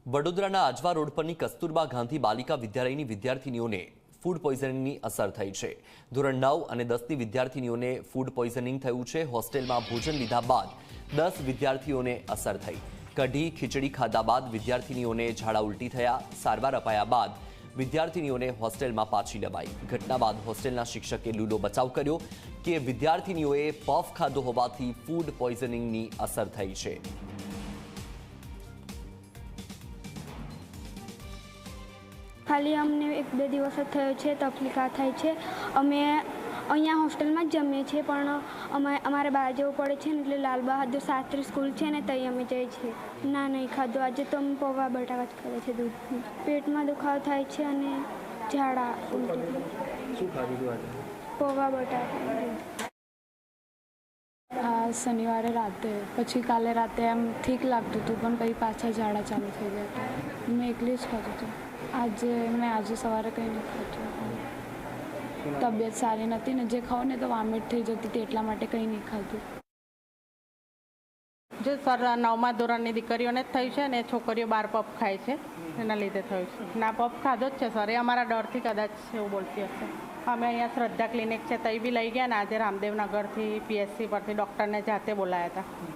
વડોદરાના આજવા રોડ પરની કસ્તુરબા ગાંધી બાલિકા વિદ્યાલયની વિદ્યાર્થીનીઓને ફૂડ પોઈઝનિંગની અસર થઈ છે। ધોરણ 9 અને 10ની વિદ્યાર્થીનીઓને ફૂડ પોઈઝનિંગ થયું છે। હોસ્ટેલમાં ભોજન લીધા બાદ 10 વિદ્યાર્થીઓને અસર થઈ। કઢી ખીચડી ખાધા બાદ વિદ્યાર્થીનીઓને ઝાડા ઉલટી થયા। સારવાર અપાયા બાદ વિદ્યાર્થીનીઓને હોસ્ટેલમાં પાછી લવાઈ। ઘટના બાદ હોસ્ટેલના શિક્ષકે લૂલો બચાવ કર્યો કે વિદ્યાર્થીનીઓએ પફ ખાધો હોવાથી ફૂડ પોઈઝનિંગની અસર થઈ છે। खाली अमने एक बे दिवस थयो छे तकलीफ आ थाय छे। अमे अहींया होस्टेल में ज जमीए छे पण अमारे बहार जवुं पड़े छे એટલે લાલ બહાદુર શાસ્ત્રી સ્કૂલ છે ને તઈ અમે જઈએ છીએ। ના નહીં ખાધું આજે તો અમે પૌવા બટાકા જ ખાધા છે દૂધ। પેટમાં દુખાવો થાય છે અને ઝાડા ઉલટી। શું ખાધું આજે? પૌવા બટાકા। શનિવારે રાતે પછી કાલે રાતે એમ ઠીક લાગતું હતું પણ પછી પાછા ઝાડા ચાલુ થઈ ગયા હતા। મેં એકલી જ ખાધું હતું। આજે સવારે કંઈ નહીં ખાધું। તબિયત સારી નથી ને જે ખાઉં ને તો વોમિટ થઈ જતી હતી એટલા માટે કંઈ નહીં ખાધું। જે સર 9મા ધોરણની દીકરીઓને જ થયું છે ને છોકરીઓ 12 પફ ખાય છે એના લીધે થયું છે। ના પફ ખાધો જ છે સર, એ અમારા ડરથી કદાચ એવું બોલતી હશે। અમે અહીંયા શ્રદ્ધા ક્લિનિક છે તઈ બી લઈ ગયા ને આજે રામદેવનગરથી પીએસસી પરથી ડૉક્ટરને જાતે બોલાયા હતા।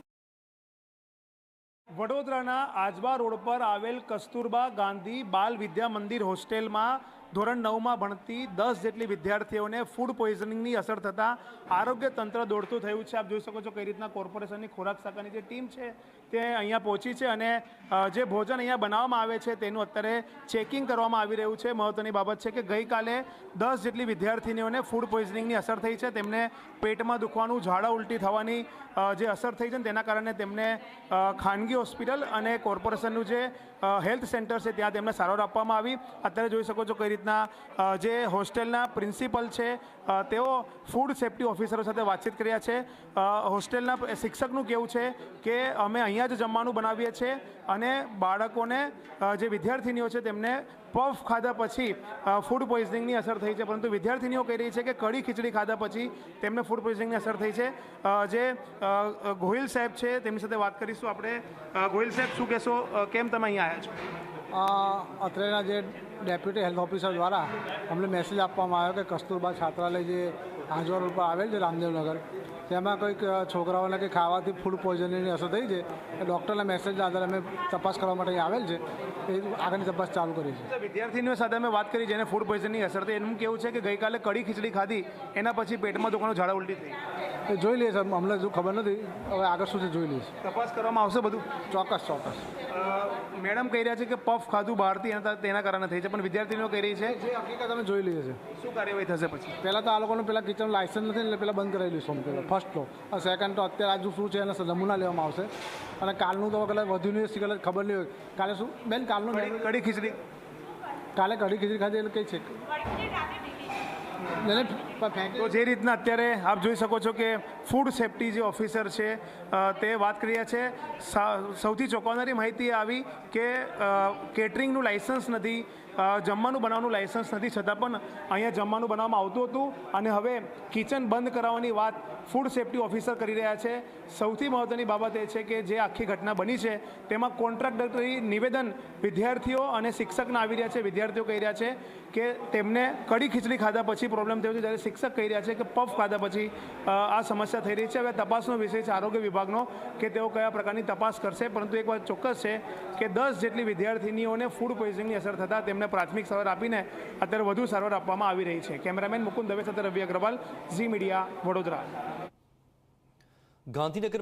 વડોદરાના આજવા રોડ પર આવેલ કસ્તુરબા ગાંધી બાલ વિદ્યા મંદિર હોસ્ટેલમાં ધોરણ 9માં ભણતી 10 જેટલી વિદ્યાર્થીઓને ફૂડ પોઈઝનિંગની અસર થતાં આરોગ્ય તંત્ર દોડતું થયું છે। આપ જોઈ શકો છો કઈ રીતના કોર્પોરેશનની ખોરાક શાખાની જે ટીમ છે તે અહીંયા પહોંચી છે અને જે ભોજન અહીંયા બનાવવામાં આવે છે તેનું અત્યારે ચેકિંગ કરવામાં આવી રહ્યું છે। મહત્વની બાબત છે કે ગઈકાલે 10 જેટલી વિદ્યાર્થીનીઓને ફૂડ પોઈઝનિંગની અસર થઈ છે। તેમને પેટમાં દુખવાનું, ઝાડા ઉલટી થવાની જે અસર થઈ છે તેના કારણે તેમને ખાનગી હોસ્પિટલ અને કોર્પોરેશનનું જે હેલ્થ સેન્ટર છે ત્યાં તેમને સારવાર આપવામાં આવી। અત્યારે જોઈ શકો છો કઈ રીતના જે હોસ્ટેલના પ્રિન્સિપલ છે તેઓ ફૂડ સેફ્ટી ઓફિસરો સાથે વાતચીત કર્યા છે। હોસ્ટેલના શિક્ષકનું કહેવું છે કે અમે અહીંયા જ જમવાનું બનાવીએ છીએ અને બાળકોને જે વિદ્યાર્થીનીઓ છે તેમને પફ ખાધા પછી ફૂડ પોઈઝનિંગની અસર થઈ છે, પરંતુ વિદ્યાર્થીનીઓ કહી રહી છે કે કઢી ખીચડી ખાધા પછી તેમને ફૂડ પોઈઝનિંગની અસર થઈ છે। જે ગોહિલ સાહેબ છે તેમની સાથે વાત કરીશું આપણે। ગોહિલ સાહેબ, શું કહેશો, કેમ તમે અહીંયા આવ્યા છો? અત્રેના જે ડેપ્યુટી હેલ્થ ઓફિસર દ્વારા અમને મેસેજ આપવામાં આવ્યો કે કસ્તુરબા છાત્રાલય જે આજવા રોડ પર આવેલ છે રામદેવનગર, તેમાં કંઈક છોકરાઓને કંઈક ખાવાથી ફૂડ પોઈઝનિંગની અસર થઈ છે। એ ડૉક્ટરના મેસેજના આધારે અમે તપાસ કરવા માટે અહીં આવેલ છે, એ આગળની તપાસ ચાલુ કરી છે। વિદ્યાર્થીનીઓ સાથે અમે વાત કરી જેને ફૂડ પોઈઝનિંગની અસર થઈ, એનું કેવું છે કે ગઈકાલે કઢી ખીચડી ખાધી એના પછી પેટમાં દુખવાનું, ઝાડા ઉલટી થઈ। એ જોઈ લઈએ સર, અમને હજુ ખબર નથી, હવે આગળ શું છે જોઈ લઈશ। તપાસ કરવામાં આવશે બધું? ચોક્કસ। મેડમ કહી રહ્યા છે કે પફ ખાધું બહારથી તેના કારણે થઈ છે, પણ વિદ્યાર્થીનીઓ કહી રહી છે જે હકીકત અમે જોઈ લઈએ છીએ। શું કાર્યવાહી થશે પછી? પહેલાં તો આ લોકોનું પહેલાં કિચન લાયસન્સ નથી એટલે પહેલાં બંધ કરાવી લઈશું પહેલાં ફર્સ્ટ તો, અને સેકન્ડ તો અત્યારે આજુ શું છે એના નમૂના લેવામાં આવશે અને કાલનું તો કદાચ વધુ નહીં કદાચ ખબર નહીં હોય। કાલે શું બેન કાલનું કઢી ખીચડી કાલે કઢી ખીચડી ખાધી એટલે કઈ છે તો જે રીતના અત્યારે આપ જોઈ શકો છો કે ફૂડ સેફ્ટી જે ઓફિસર છે તે વાત કરી રહ્યા છે। સૌથી ચોંકાવનારી માહિતી આવી કે કેટરિંગનું લાયસન્સ નથી, જમવાનું બનાવવાનું લાયસન્સ નથી, છતાં પણ અહીંયા જમવાનું બનાવવામાં આવતું હતું અને હવે કિચન બંધ કરાવવાની વાત ફૂડ સેફ્ટી ઓફિસર કરી રહ્યા છે। સૌથી મહત્ત્વની બાબત એ છે કે જે આખી ઘટના બની છે તેમાં કોન્ટ્રાક્ટરી નિવેદન વિદ્યાર્થીઓ અને શિક્ષકના આવી રહ્યા છે। વિદ્યાર્થીઓ કહી રહ્યા છે કે તેમને કઢી ખીચડી ખાધા પછી પ્રોબ્લેમ થયો છે, જ્યારે શિક્ષક કહી રહ્યા છે કે પફ ખાધા પછી આ સમસ્યા થઈ રહી છે। હવે તપાસનો વિષય છે આરોગ્ય વિભાગનો કે તેઓ કયા પ્રકારની તપાસ કરશે, પરંતુ એક વાત ચોક્કસ છે કે 10 જેટલી વિદ્યાર્થીનીઓને ફૂડ પોઈઝનિંગની અસર થતાં તેમને પ્રાથમિક સારવાર આપીને અત્યારે વધુ સારવાર આપવામાં આવી રહી છે। કેમેરામેન મુકુંદ દવે સાથે રવિ અગ્રવાલ, ઝી મીડિયા, વડોદરા। ગાંધીનગર